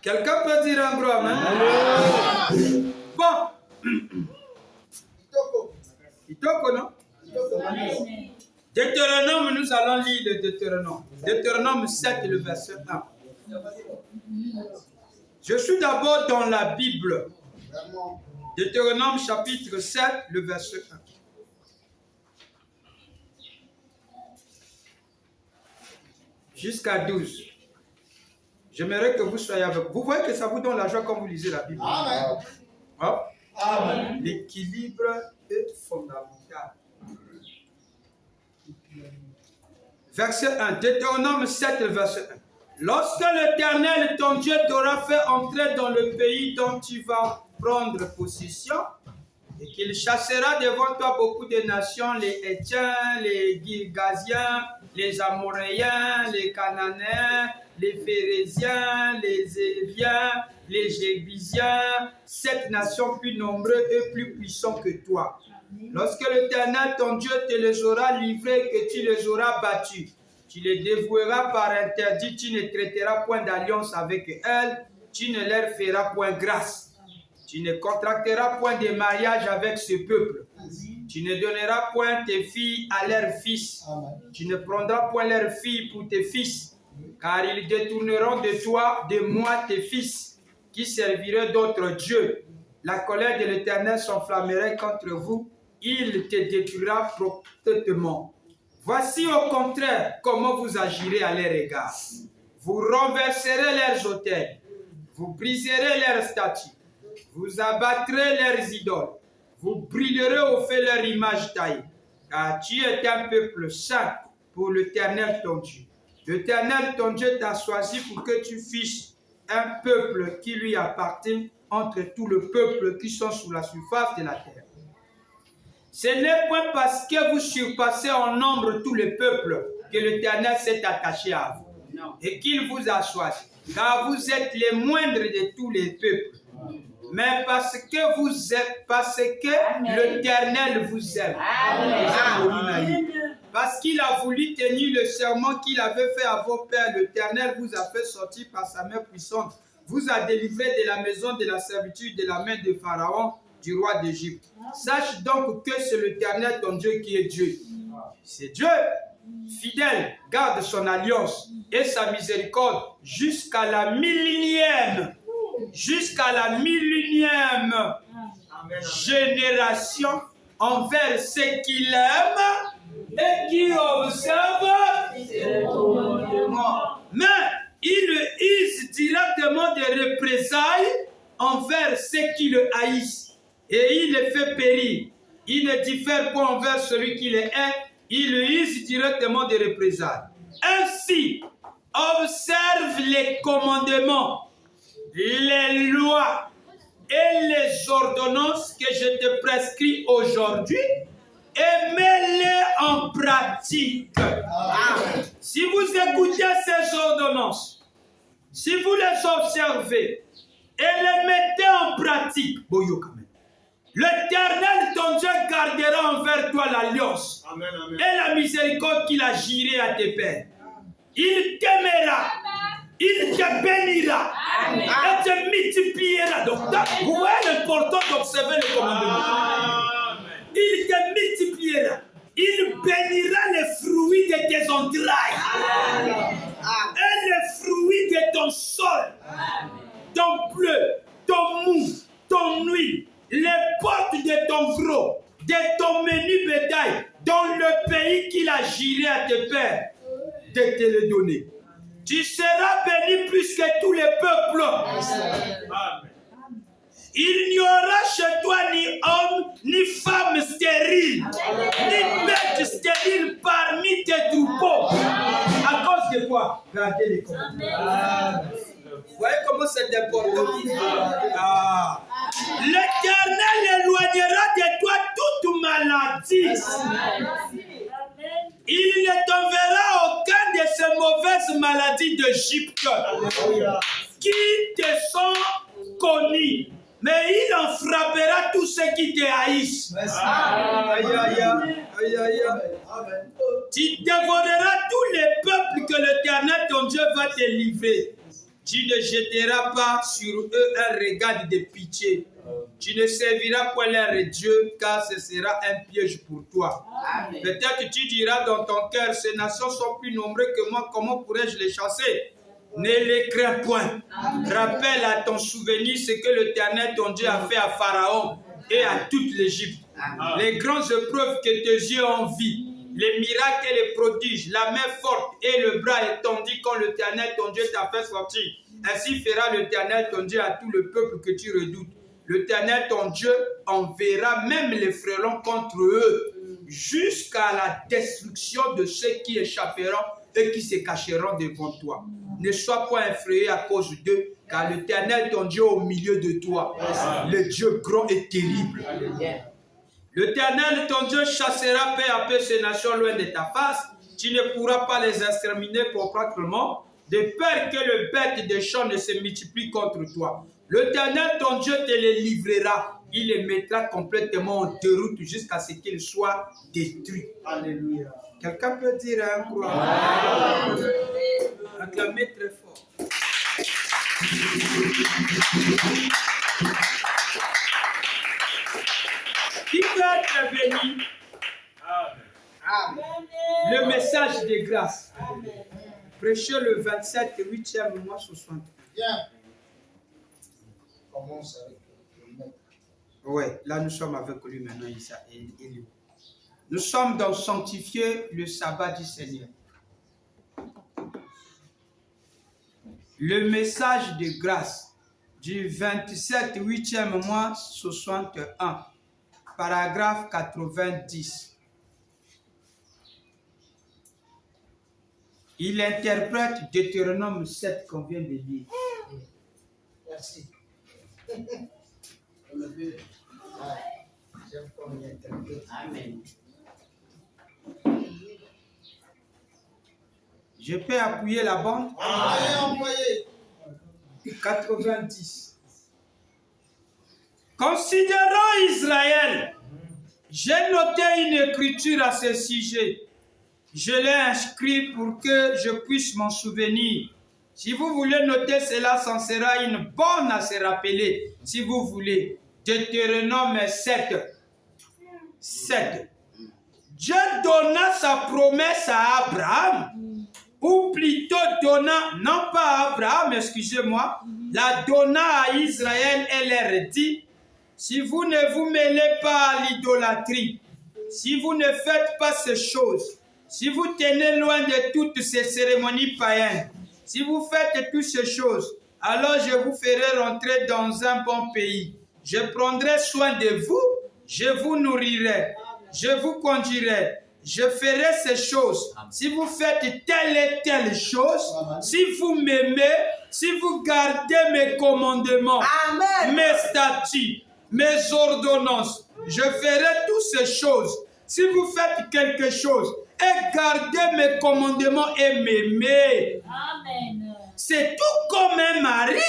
Quelqu'un peut dire un gros amen? Bon. Itoko, non? Deutéronome, nous allons lire le Deutéronome. Deutéronome 7, le verset 1. Je suis d'abord dans la Bible. Deutéronome chapitre 7, le verset 1. Jusqu'à 12. J'aimerais que vous soyez avec. Vous voyez que ça vous donne la joie quand vous lisez la Bible. Amen. Oh? Amen. L'équilibre est fondamental. Verset 1. Deutéronome 7, verset 1. Lorsque l'Éternel, ton Dieu, t'aura fait entrer dans le pays dont tu vas prendre possession, et qu'il chassera devant toi beaucoup de nations, les Hétiens, les Girgasiens, les Amoréens, les Cananéens, les Phérésiens, les Éviens, les Jébusiens, 7 nations plus nombreuses et plus puissantes que toi. Lorsque l'Éternel, ton Dieu, te les aura livrés, que tu les auras battus, tu les dévoueras par interdit, tu ne traiteras point d'alliance avec elles, tu ne leur feras point grâce. Tu ne contracteras point de mariage avec ce peuple. Tu ne donneras point tes filles à leurs fils. Tu ne prendras point leurs filles pour tes fils, car ils détourneront de toi, de moi, tes fils, qui serviraient d'autres dieux. La colère de l'Éternel s'enflammerait contre vous, il te détruira promptement. Voici au contraire comment vous agirez à leur égard. Vous renverserez leurs autels, vous briserez leurs statues, vous abattrez leurs idoles, vous brûlerez au feu leur image taillée, car tu es un peuple saint pour l'Éternel ton Dieu. L'Éternel ton Dieu t'a choisi pour que tu fisses un peuple qui lui appartient entre tout le peuple qui sont sur la surface de la terre. Ce n'est point parce que vous surpassez en nombre tous les peuples que l'Éternel s'est attaché à vous et qu'il vous a choisi, car vous êtes les moindres de tous les peuples. Mais parce que l'Éternel vous aime. Amen. Parce qu'il a voulu tenir le serment qu'il avait fait à vos pères, l'Éternel vous a fait sortir par sa main puissante, vous a délivré de la maison de la servitude, de la main de Pharaon, du roi d'Égypte. Sache donc que c'est l'Éternel ton Dieu qui est Dieu. C'est Dieu, fidèle, garde son alliance et sa miséricorde jusqu'à la millénième. Jusqu'à la millénième génération envers ceux qui l'aiment et qui observent ses commandements. Mais il use directement des représailles envers ceux qui le haïssent et il les fait périr. Il ne diffère pas envers celui qui les hait, il use directement des représailles. Ainsi, observe les commandements, les lois et les ordonnances que je te prescris aujourd'hui et mets-les en pratique. Si vous écoutez ces ordonnances, si vous les observez et les mettez en pratique, l'Éternel ton Dieu gardera envers toi l'alliance et la miséricorde qu'il a jurée à tes pères. Il t'aimera. Il te bénira. Amen. Et te multipliera. Donc, vous voyez l'important d'observer le commandement. Il te multipliera. Il bénira les fruits de tes entrailles. Amen. Et les fruits de ton sol. Amen. Ton bleu, ton mou, ton huile, les portes de ton gros, de ton menu bétail, dans le pays qu'il a juré à tes pères de te le donner. Tu seras béni plus que tous les peuples. Amen. Il n'y aura chez toi ni homme, ni femme stérile, ni bête stérile parmi tes troupeaux. À cause de quoi? Gardez les commandements. Vous voyez comment c'est important? L'Éternel éloignera de toi toute maladie. Il ne t'enverra aucun de ces mauvaises maladies d'Égypte qui te sont connues, mais il en frappera tous ceux qui te haïssent. Tu dévoreras tous les peuples que l'Éternel ton Dieu va te livrer. Tu ne jetteras pas sur eux un regard de pitié. Tu ne serviras pas leur Dieu, car ce sera un piège pour toi. Peut-être tu diras dans ton cœur, ces nations sont plus nombreuses que moi, comment pourrais-je les chasser? Ne les crains point. Rappelle à ton souvenir ce que l'Éternel ton Dieu a fait à Pharaon et à toute l'Égypte. Les grandes épreuves que tes yeux ont vues, les miracles et les prodiges, la main forte et le bras étendu quand l'Éternel ton Dieu t'a fait sortir. Ainsi fera l'Éternel ton Dieu à tout le peuple que tu redoutes. L'Éternel ton Dieu enverra même les frelons contre eux, jusqu'à la destruction de ceux qui échapperont et qui se cacheront devant toi. Ne sois pas effrayé à cause d'eux, car l'Éternel ton Dieu est au milieu de toi, le Dieu grand et terrible. L'Éternel ton Dieu chassera peu à peu ces nations loin de ta face. Tu ne pourras pas les exterminer complètement, de peur que le bête des champs ne se multiplie contre toi. L'Éternel ton Dieu te les livrera. Il les mettra complètement en déroute jusqu'à ce qu'ils soient détruits. Alléluia. Quelqu'un peut dire un croix? Acclamez très fort. Qui peut être béni? Amen. Le message de grâce. Prêchez le 27, 8e mois 60. Commence avec le maître. Oui, là nous sommes avec lui maintenant. Nous sommes dans sanctifier le sabbat du Seigneur. Le message de grâce du 27, 8e mois 61, paragraphe 90. Il interprète Deutéronome 7 qu'on vient de lire. Merci. J'aime qu'on y interprète. Amen. Je peux appuyer la bande? Amen. 90. Considérant Israël, j'ai noté une écriture à ce sujet. Je l'ai inscrit pour que je puisse m'en souvenir. Si vous voulez noter cela, ça sera une bonne à se rappeler. Si vous voulez. Deutéronome 7. 7. Dieu donna sa promesse à Abraham. Ou plutôt donna, non pas à Abraham, excusez-moi, la donna à Israël et leur dit, si vous ne vous mêlez pas à l'idolâtrie, si vous ne faites pas ces choses, si vous tenez loin de toutes ces cérémonies païennes, si vous faites toutes ces choses, alors je vous ferai rentrer dans un bon pays. Je prendrai soin de vous, je vous nourrirai, je vous conduirai, je ferai ces choses. Si vous faites telle et telle chose, si vous m'aimez, si vous gardez mes commandements, Amen. Mes statuts, mes ordonnances, je ferai toutes ces choses. Si vous faites quelque chose et gardez mes commandements et m'aimer, c'est tout comme un mari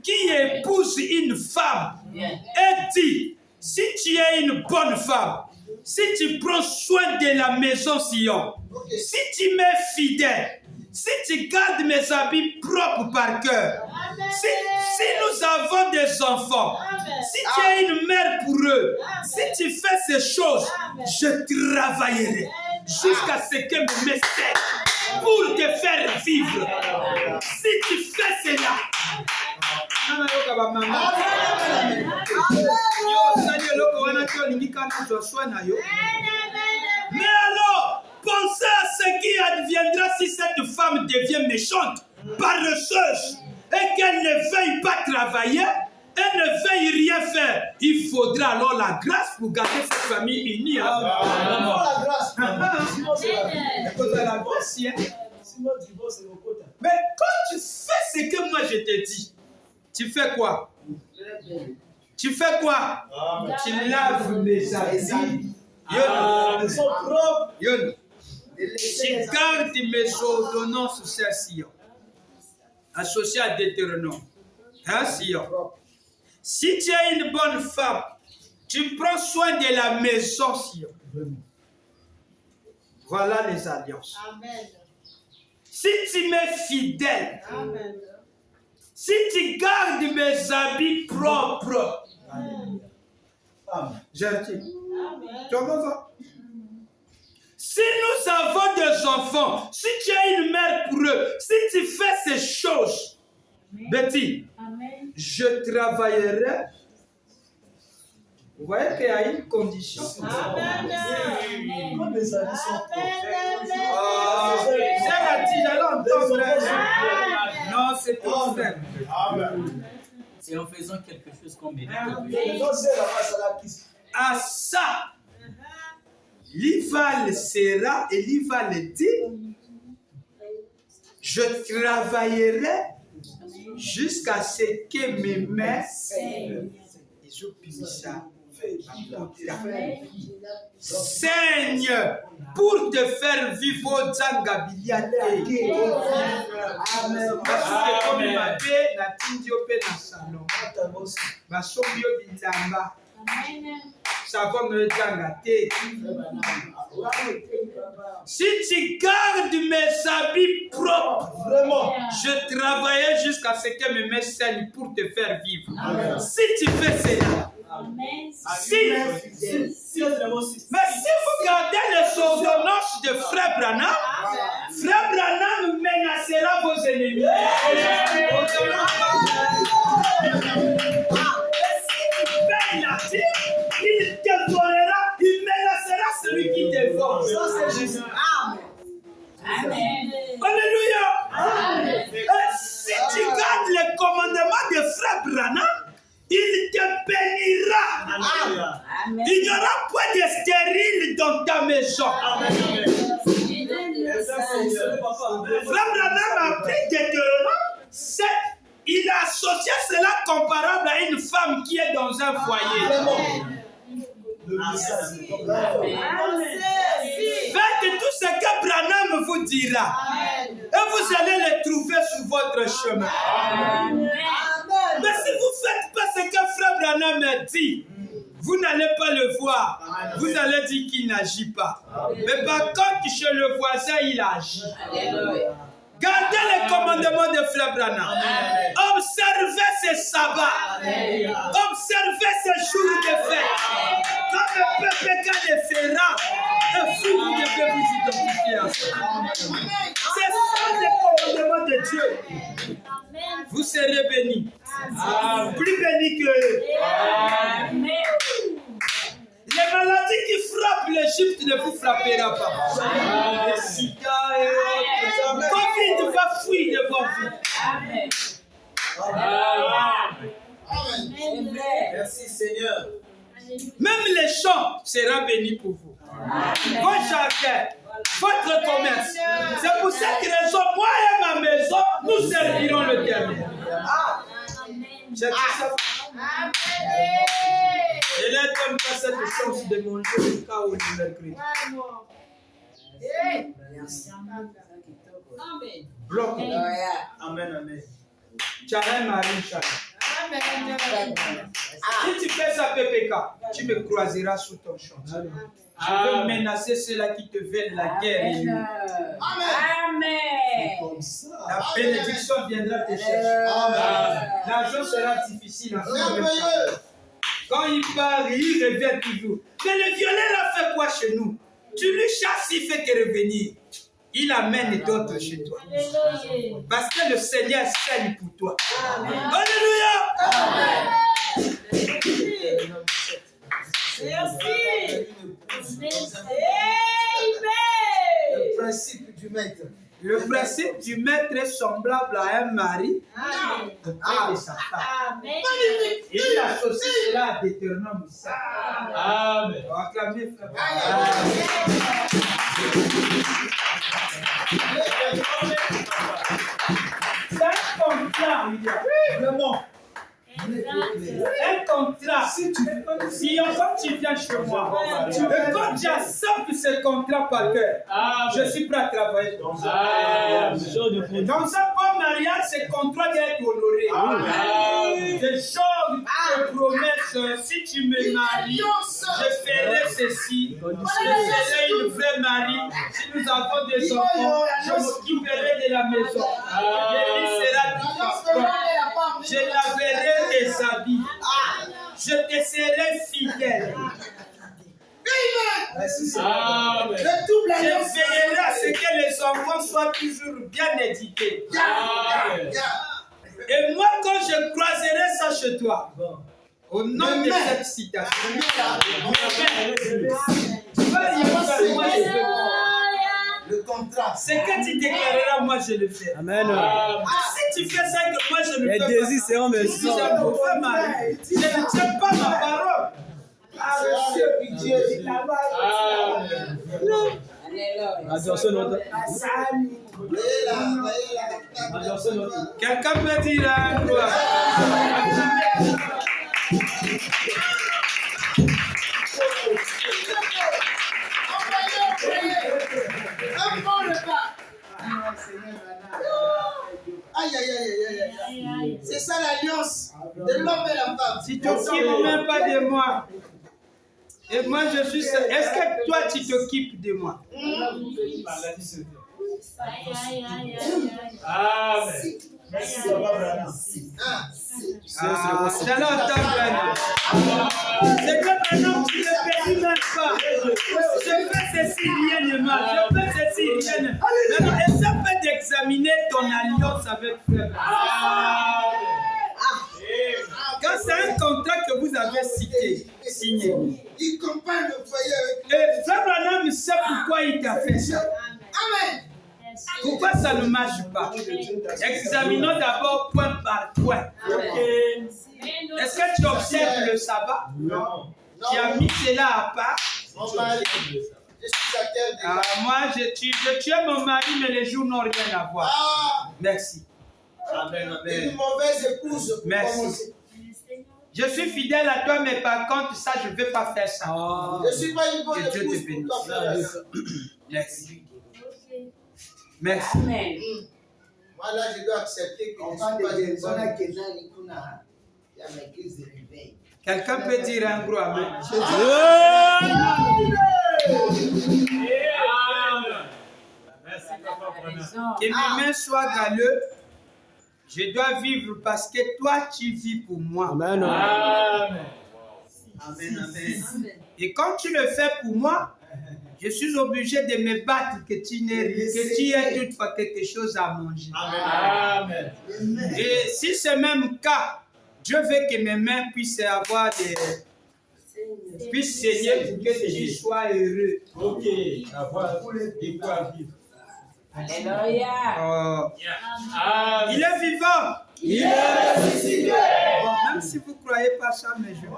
qui épouse une femme et dit, si tu es une bonne femme, si tu prends soin de la maison Sion, si tu m'es fidèle, si tu gardes mes habits propres par cœur, si nous avons des enfants, si tu es une mère pour eux, si tu fais ces choses, je travaillerai jusqu'à ce que me message pour te faire vivre. Si tu fais cela, mais alors, pensez à ce qui adviendra si cette femme devient méchante, paresseuse, et qu'elle ne veuille pas travailler, elle ne veuille rien faire. Il faudra alors la grâce pour garder cette famille unie. La grâce. Sinon, c'est la mais quand tu fais ce que moi je te dis, tu fais quoi? Tu fais quoi? Tu laves mes habits. Tu gardes mes ordonnances sur Sion. Associé à Deutéronome. Hein, Sion? Si tu es une bonne femme, tu prends soin de la maison Sion. Voilà les alliances. Amen. Si tu m'es fidèle, Amen. si tu gardes mes habits propres, Gertie, tu entends ça? Si nous avons des enfants, si tu es une mère pour eux, si tu fais ces choses, Betty, je travaillerai. Vous voyez qu'il y a une condition. Non, c'est tout simple. C'est en faisant quelque chose qu'on mérite. À ça, l'Ival sera et l'Ival dit, je travaillerai jusqu'à ce que mes mains saigne pour te faire vivre au Zangabiliate. Si tu gardes mes habits propres, je travaillais jusqu'à ce que mes mains saignent pour te faire vivre. Si tu fais cela, mais si vous gardez les ordonnances de Frère Branham menacera vos ennemis. Il dévorera, il menacera celui qui dévore. Ça, c'est Jésus. Amen. Alléluia. Si tu gardes les commandements de Frère Branham, il te bénira. Amen. Il n'y aura pas de stérile dans ta maison. Frère Branham a pris Deutéronome 7. Il a associé cela comparable à une femme qui est dans un foyer. Faites tout ce que Branham vous dira. Et vous allez le trouver sur votre chemin. Mais si vous ne faites pas ce que Frère Branham a dit, vous n'allez pas le voir. Vous allez dire qu'il n'agit pas. Mais par contre, chez le voisin, il agit. Gardez les commandements de Frère Branham. Observez ses sabbats. Observez ses jours de fête. Comme le PPK le fera, et vous devez vous identifier à ça. C'est ça les commandements de Dieu. Vous serez bénis. Plus bénis que eux. Les maladies qui frappent l'Égypte ne vous frappera pas. Les sida et autres. Covid va fuir devant vous. Amen. Merci Seigneur. Même les champs seront bénis pour vous. Votre jardin, votre commerce. C'est pour cette raison, moi et ma maison, nous servirons le dernier. J'ai dit ça. Je n'ai comme pas cette chance de manger le cas où le mercredi. Bloc. Amen, amen. Tcharam Marie Tcharam. Si tu fais ça, PPK, tu me croiseras sous ton champ. Je vais menacer ceux-là qui te veulent la guerre et lui. Amen. La bénédiction viendra te chercher. L'argent sera difficile à faire. Quand il part, il revient toujours. Mais le violet là fait quoi chez nous? Tu lui chasses, il fait que revenir. Il amène d'autres chez toi. Parce que le Seigneur saigne pour toi. Alléluia. Amen. Merci. Le principe du maître. Le principe du maître est semblable à un mari auprès de sa femme. Il associe cela à Deutéronome 7. Amen. Acclamez, frère. C'est un contrat, vraiment. Un contrat. Si quand tu viens chez moi, et quand j'accepte ce contrat par cœur, je suis prêt à travailler dans ça. Dans un bon mariage, ce contrat doit être honoré. Des choses, des promesses, si tu me maries, je ferai ceci. Je serai une vraie Marie. Si nous avons des enfants, je m'occuperai de la maison. L'église sera différente. je laverai tes habits. Je te serai fidèle. Amen. Amen. Le double Je alliance. veillerai à ce que les enfants soient toujours bien éduqués. Amen. Et moi, quand je croiserai ça chez toi, au nom de cette citation, tu vas rien faire, moi je vais voir. Le contrat. Ce que tu déclareras, moi je le fais. Amen. Si tu fais ça, que moi je ne Les fais désirs pas, seront mes je suis un mauvais mari. Je ne tiens pas ma parole. Attention, notre. Quelqu'un peut dire un gloire. Aïe, aïe, aïe, aïe, aïe. C'est ça l'alliance de l'homme et la femme. Si tu t'occupes même pas de moi, et moi je suis seul, est-ce que toi tu t'occupes de moi? Amen. J'allais entendre un homme. C'est que maintenant tu ne bénis même pas. Je fais ceci, rien ne marche. Je fais ceci, rien ne marche. Maintenant, essaie d'examiner ton alliance avec frère. Quand c'est un contrat que vous avez signé, Il compagne le foyer avec et frère Branham sait pourquoi il t'a fait ça. Amen. Pourquoi ça ne marche pas? Examinons d'abord point par point. Est-ce que tu observes le sabbat? Non. Tu as mis cela à part? Mon mari, je suis à terre déjà. Moi, je tue mon mari, mais les jours n'ont rien à voir. Ah, Merci. Amen. une mauvaise épouse. pour Merci. commencer. Je suis fidèle à toi, mais par contre, ça, je ne vais pas faire ça. Je ne suis pas une bonne Que Dieu te épouse bénisse. pour toi, frère. Merci. Merci. Moi, là, je dois accepter que je ne suis pas une bonne épouse. Quelqu'un peut dire un gros amen. Merci, Papa Branham. Que mes mains soient galeuses. Je dois vivre parce que toi, tu vis pour moi. Amen. Amen. Amen, amen. Et quand tu le fais pour moi, je suis obligé de me battre que tu aies toutefois quelque chose à manger. Amen. Et si c'est même cas, Dieu veut que mes mains puissent avoir puissent saigner pour que tu sois heureux. Ok. Avoir de quoi vivre. Alléluia. Oh. Amen. Il est vivant. Il est ressuscité. Même si vous ne croyez pas ça, mais je. C'est ça.